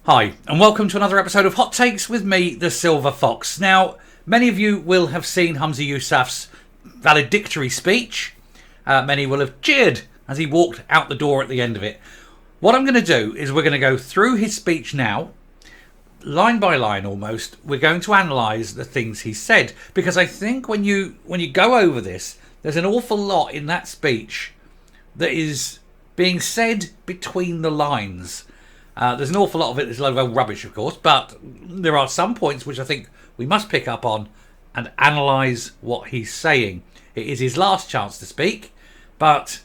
Hi, and welcome to another episode of Hot Takes with me, the Silver Fox. Now, many of you will have seen Humza Yousaf's valedictory speech. Many will have cheered as he walked out the door at the end of it. What I'm going to do is we're going to go through his speech now, line by line almost. We're going to analyse the things he said, because I think when you go over this, there's an awful lot in that speech that is being said between the lines. There's an awful lot of it that's a load of rubbish, of course, but there are some points which I think we must pick up on and analyse what he's saying. It is his last chance to speak, but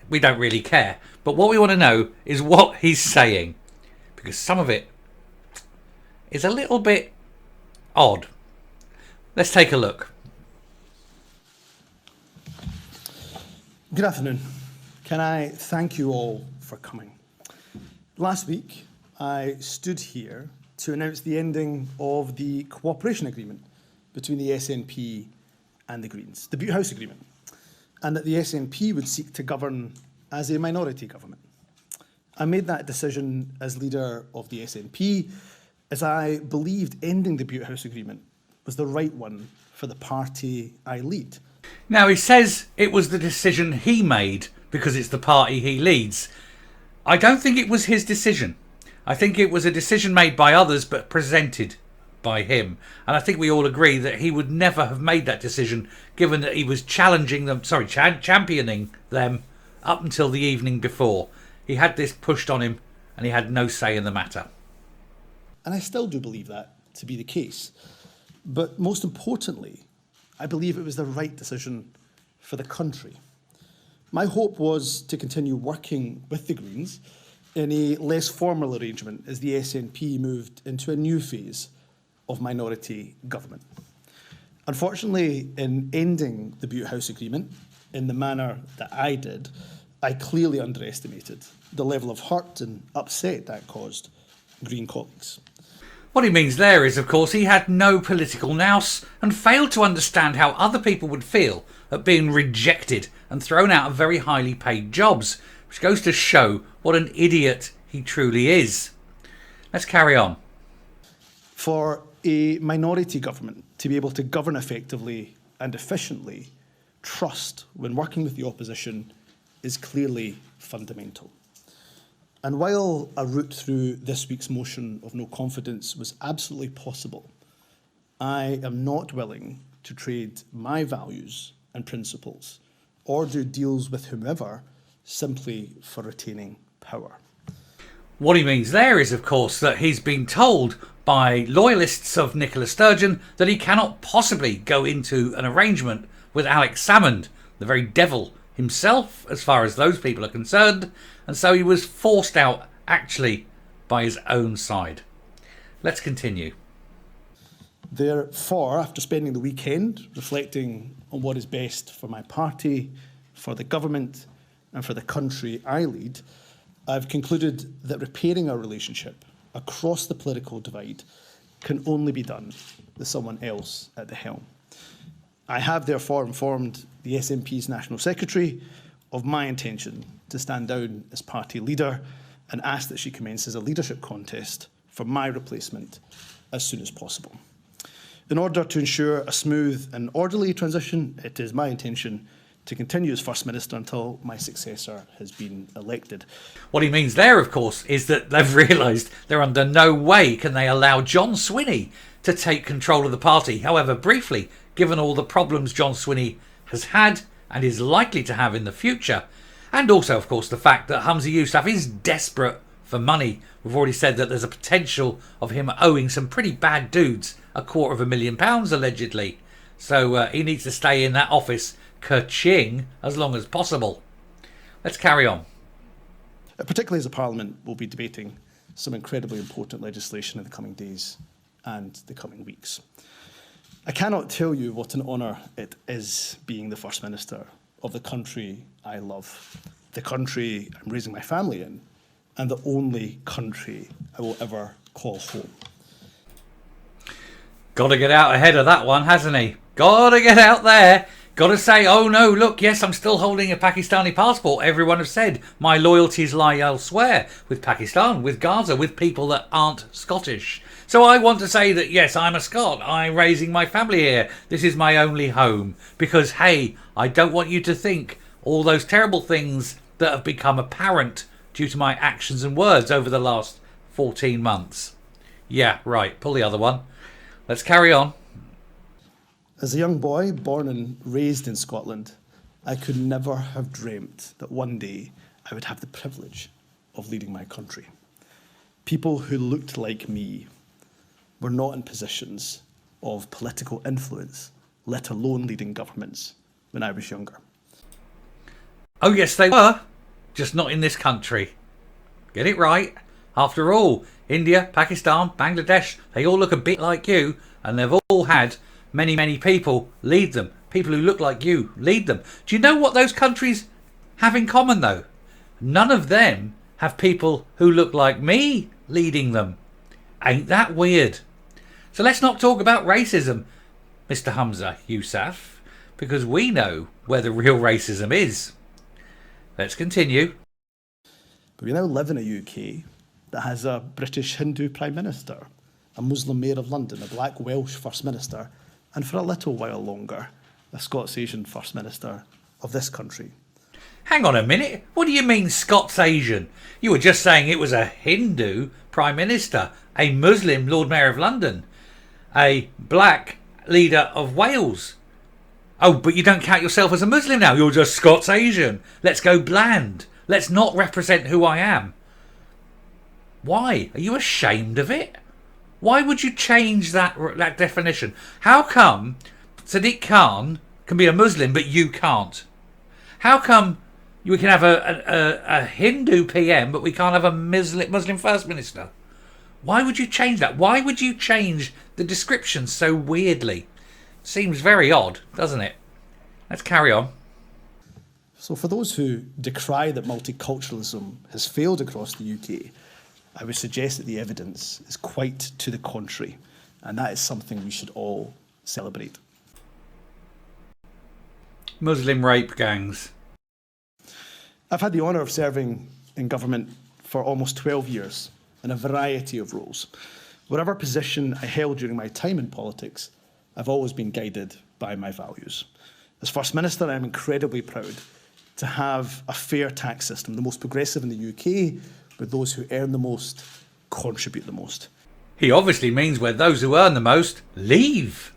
we don't really care. But what we want to know is what he's saying, because some of it is a little bit odd. Let's take a look. Good afternoon. Can I thank you all for coming? Last week, I stood here to announce the ending of the cooperation agreement between the SNP and the Greens, the Bute House agreement, and that the SNP would seek to govern as a minority government. I made that decision as leader of the SNP, as I believed ending the Bute House agreement was the right one for the party I lead. Now, he says it was the decision he made because it's the party he leads. I don't think it was his decision. I think it was a decision made by others but presented by him. And I think we all agree that he would never have made that decision given that he was championing them up until the evening before. He had this pushed on him and he had no say in the matter. And I still do believe that to be the case. But most importantly, I believe it was the right decision for the country. My hope was to continue working with the Greens in a less formal arrangement as the SNP moved into a new phase of minority government. Unfortunately, in ending the Bute House agreement in the manner that I did, I clearly underestimated the level of hurt and upset that caused Green colleagues. What he means there is, of course, he had no political nous and failed to understand how other people would feel at being rejected and thrown out of very highly paid jobs, which goes to show what an idiot he truly is. Let's carry on. For a minority government to be able to govern effectively and efficiently, trust when working with the opposition is clearly fundamental. And while a route through this week's motion of no confidence was absolutely possible, I am not willing to trade my values and principles or do deals with whomever simply for retaining power. What he means there is, of course, that he's been told by loyalists of Nicola Sturgeon that he cannot possibly go into an arrangement with Alex Salmond, the very devil himself, as far as those people are concerned, and so he was forced out, actually, by his own side. Let's continue. Therefore, after spending the weekend reflecting on what is best for my party, for the government, and for the country I lead, I've concluded that repairing our relationship across the political divide can only be done with someone else at the helm. I have therefore informed the SNP's National Secretary of my intention to stand down as party leader and ask that she commences a leadership contest for my replacement as soon as possible. In order to ensure a smooth and orderly transition, it is my intention to continue as First Minister until my successor has been elected. What he means there, of course, is that they've realised they're under no way can they allow John Swinney to take control of the party, however briefly, given all the problems John Swinney has had and is likely to have in the future. And also, of course, the fact that Humza Yousaf is desperate for money. We've already said that there's a potential of him owing some pretty bad dudes £250,000 allegedly. So he needs to stay in that office ka-ching as long as possible. Let's carry on. Particularly as a Parliament, we'll be debating some incredibly important legislation in the coming days and the coming weeks. I cannot tell you what an honour it is being the First Minister of the country I love, the country I'm raising my family in, and the only country I will ever call home. Got to get out ahead of that one, hasn't he? Got to get out there. Gotta say, oh no, look, yes, I'm still holding a Pakistani passport. Everyone has said my loyalties lie elsewhere, with Pakistan, with Gaza, with people that aren't Scottish. So I want to say that, yes, I'm a Scot. I'm raising my family here. This is my only home. Because, hey, I don't want you to think all those terrible things that have become apparent due to my actions and words over the last 14 months. Yeah, right, pull the other one. Let's carry on. As a young boy, born and raised in Scotland, I could never have dreamt that one day I would have the privilege of leading my country. People who looked like me were not in positions of political influence, let alone leading governments, when I was younger. Oh yes, they were. Just not in this country. Get it right. After all, India, Pakistan, Bangladesh, they all look a bit like you, and they've all had many people lead them. People who look like you lead them. Do you know what those countries have in common though? None of them have people who look like me leading them. Ain't that weird? So let's not talk about racism, Mr. Humza Yousaf, because we know where the real racism is. Let's continue. But we now live in a UK that has a British Hindu Prime Minister, a Muslim Mayor of London, a Black Welsh First Minister, and for a little while longer, a Scots Asian First Minister of this country. Hang on a minute. What do you mean Scots Asian? You were just saying it was a Hindu Prime Minister, a Muslim Lord Mayor of London, a black leader of Wales. Oh, but you don't count yourself as a Muslim now. You're just Scots Asian. Let's go bland. Let's not represent who I am. Why? Are you ashamed of it? Why would you change that definition? How come Sadiq Khan can be a Muslim but you can't? How come we can have a Hindu PM but we can't have a Muslim First Minister? Why would you change that? Why would you change the description so weirdly? Seems very odd, doesn't it? Let's carry on. So for those who decry that multiculturalism has failed across the UK, I would suggest that the evidence is quite to the contrary, and that is something we should all celebrate. Muslim rape gangs. I've had the honour of serving in government for almost 12 years in a variety of roles. Whatever position I held during my time in politics, I've always been guided by my values. As First Minister, I'm incredibly proud to have a fair tax system, the most progressive in the UK, where those who earn the most contribute the most. He obviously means where those who earn the most leave.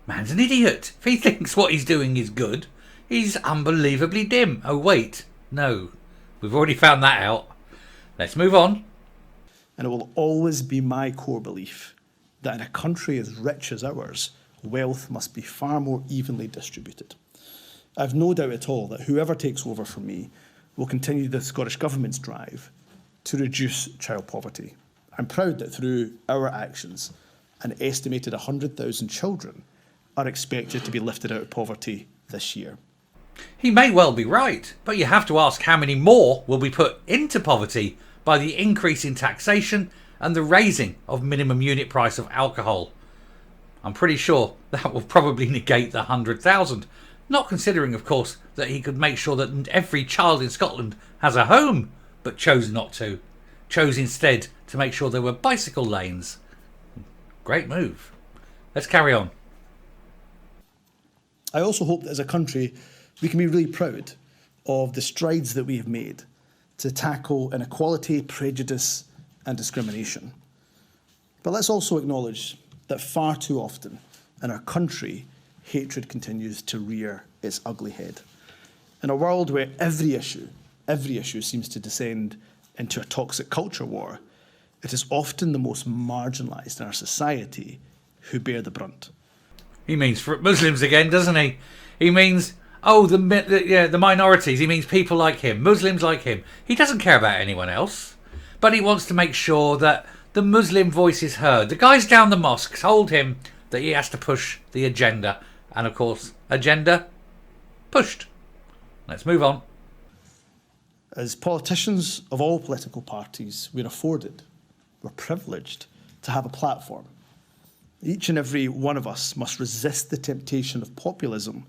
Man's an idiot. If he thinks what he's doing is good, he's unbelievably dim. Oh wait, no. We've already found that out. Let's move on. And it will always be my core belief that in a country as rich as ours, wealth must be far more evenly distributed. I've no doubt at all that whoever takes over from me will continue the Scottish Government's drive to reduce child poverty. I'm proud that through our actions, an estimated 100,000 children are expected to be lifted out of poverty this year. He may well be right, but you have to ask how many more will be put into poverty by the increase in taxation and the raising of minimum unit price of alcohol. I'm pretty sure that will probably negate the 100,000, not considering, of course, that he could make sure that every child in Scotland has a home, but chose not to. Chose instead to make sure there were bicycle lanes. Great move. Let's carry on. I also hope that as a country, we can be really proud of the strides that we have made to tackle inequality, prejudice, and discrimination. But let's also acknowledge that far too often in our country, hatred continues to rear its ugly head. In a world where every issue seems to descend into a toxic culture war, it is often the most marginalised in our society who bear the brunt. He means for Muslims again, doesn't he? He means, the minorities. He means people like him, Muslims like him. He doesn't care about anyone else, but he wants to make sure that the Muslim voice is heard. The guys down the mosque told him that he has to push the agenda. And of course, agenda pushed. Let's move on. As politicians of all political parties, we're privileged to have a platform. Each and every one of us must resist the temptation of populism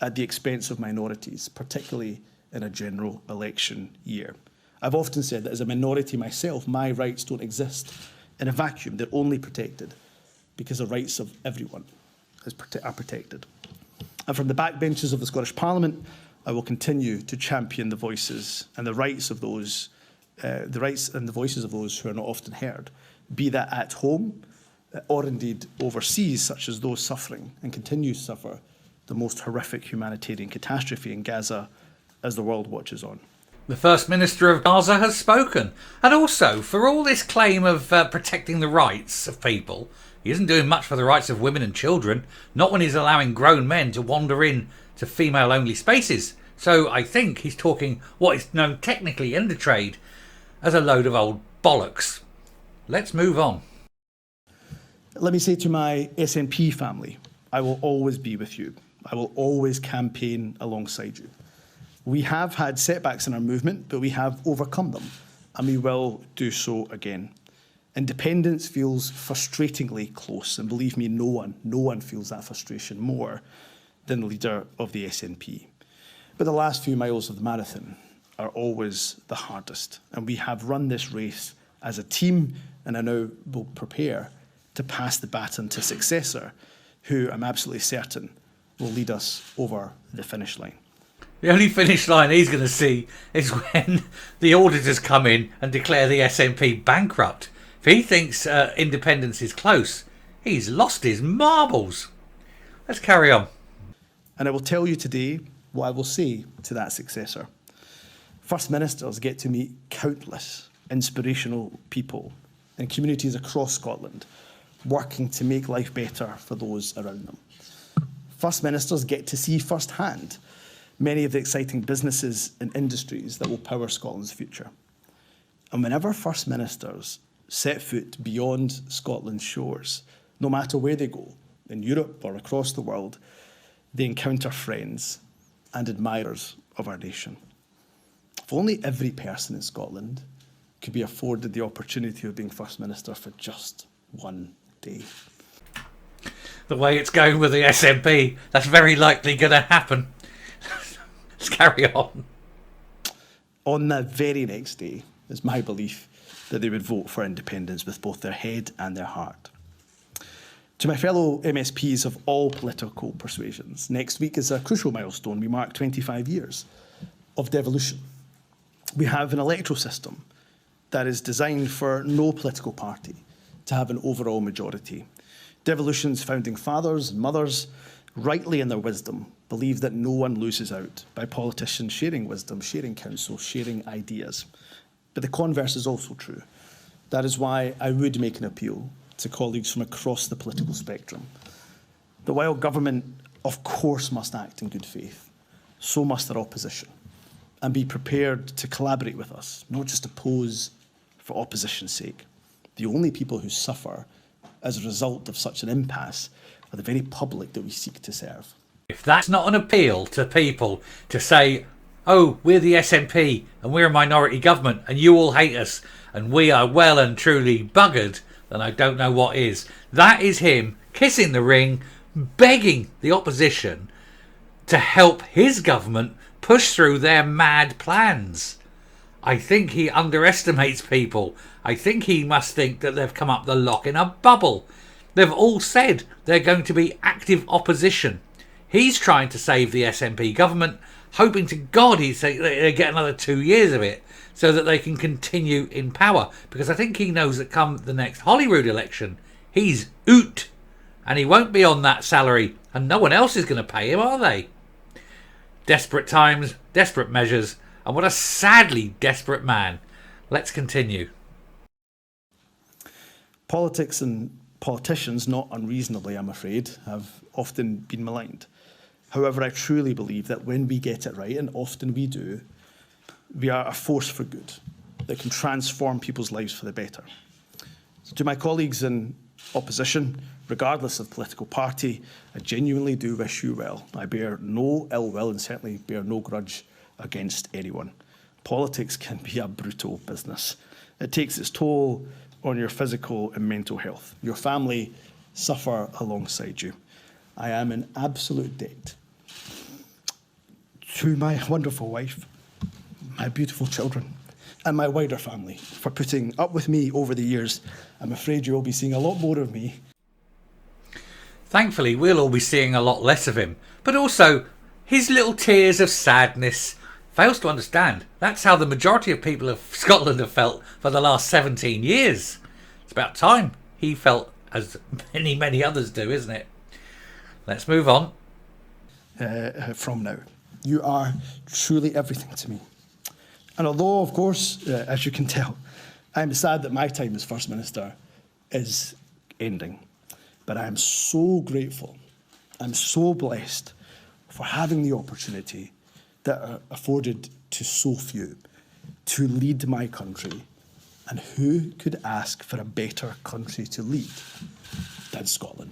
at the expense of minorities, particularly in a general election year. I've often said that as a minority myself, my rights don't exist in a vacuum. They're only protected because the rights of everyone are protected. And from the backbenches of the Scottish Parliament, I will continue to champion the voices and the rights of those, the rights and the voices of those who are not often heard, be that at home or indeed overseas, such as those suffering and continue to suffer the most horrific humanitarian catastrophe in Gaza as the world watches on. The First Minister of Gaza has spoken. And also, for all this claim of protecting the rights of people, he isn't doing much for the rights of women and children, not when he's allowing grown men to wander in to female-only spaces. So I think he's talking what is known technically in the trade as a load of old bollocks. Let's move on. Let me say to my SNP family, I will always be with you. I will always campaign alongside you. We have had setbacks in our movement, but we have overcome them, and we will do so again. Independence feels frustratingly close, and believe me, no one feels that frustration more than the leader of the SNP. But the last few miles of the marathon are always the hardest, and we have run this race as a team, and I now will prepare to pass the baton to a successor who I'm absolutely certain will lead us over the finish line. The only finish line he's going to see is when the auditors come in and declare the SNP bankrupt. If he thinks independence is close, he's lost his marbles. Let's carry on. And I will tell you today what I will say to that successor. First Ministers get to meet countless inspirational people in communities across Scotland working to make life better for those around them. First Ministers get to see firsthand many of the exciting businesses and industries that will power Scotland's future. And whenever First Ministers set foot beyond Scotland's shores, no matter where they go, in Europe or across the world, they encounter friends and admirers of our nation. If only every person in Scotland could be afforded the opportunity of being First Minister for just one day. The way it's going with the SNP, that's very likely going to happen. Let's carry on. On the very next day, it's my belief that they would vote for independence with both their head and their heart. To my fellow MSPs of all political persuasions, next week is a crucial milestone. We mark 25 years of devolution. We have an electoral system that is designed for no political party to have an overall majority. Devolution's founding fathers and mothers, rightly in their wisdom, believe that no one loses out by politicians sharing wisdom, sharing counsel, sharing ideas. But the converse is also true. That is why I would make an appeal to colleagues from across the political spectrum that while government, of course, must act in good faith, so must their opposition, and be prepared to collaborate with us, not just oppose for opposition's sake. The only people who suffer as a result of such an impasse are the very public that we seek to serve. If that's not an appeal to people to say, oh, we're the SNP and we're a minority government and you all hate us and we are well and truly buggered, then I don't know what is. That is him kissing the ring, begging the opposition to help his government push through their mad plans. I think he underestimates people. I think he must think that they've come up the lock in a bubble. They've all said they're going to be active opposition. He's trying to save the SNP government, hoping to God they get another 2 years of it so that they can continue in power. Because I think he knows that come the next Holyrood election, he's oot. And he won't be on that salary and no one else is going to pay him, are they? Desperate times, desperate measures, and what a sadly desperate man. Let's continue. Politics and politicians, not unreasonably, I'm afraid, have often been maligned. However, I truly believe that when we get it right, and often we do, we are a force for good that can transform people's lives for the better. So to my colleagues in opposition, regardless of political party, I genuinely do wish you well. I bear no ill will and certainly bear no grudge against anyone. Politics can be a brutal business. It takes its toll on your physical and mental health. Your family suffer alongside you. I am in absolute debt to my wonderful wife, my beautiful children, and my wider family for putting up with me over the years. I'm afraid you'll be seeing a lot more of me. Thankfully, we'll all be seeing a lot less of him. But also, his little tears of sadness fails to understand. That's how the majority of people of Scotland have felt for the last 17 years. It's about time he felt as many others do, isn't it? Let's move on. From now. You are truly everything to me. And although, of course, as you can tell, I'm sad that my time as First Minister is ending, but I am so grateful, I'm so blessed for having the opportunity that are afforded to so few to lead my country. And who could ask for a better country to lead than Scotland?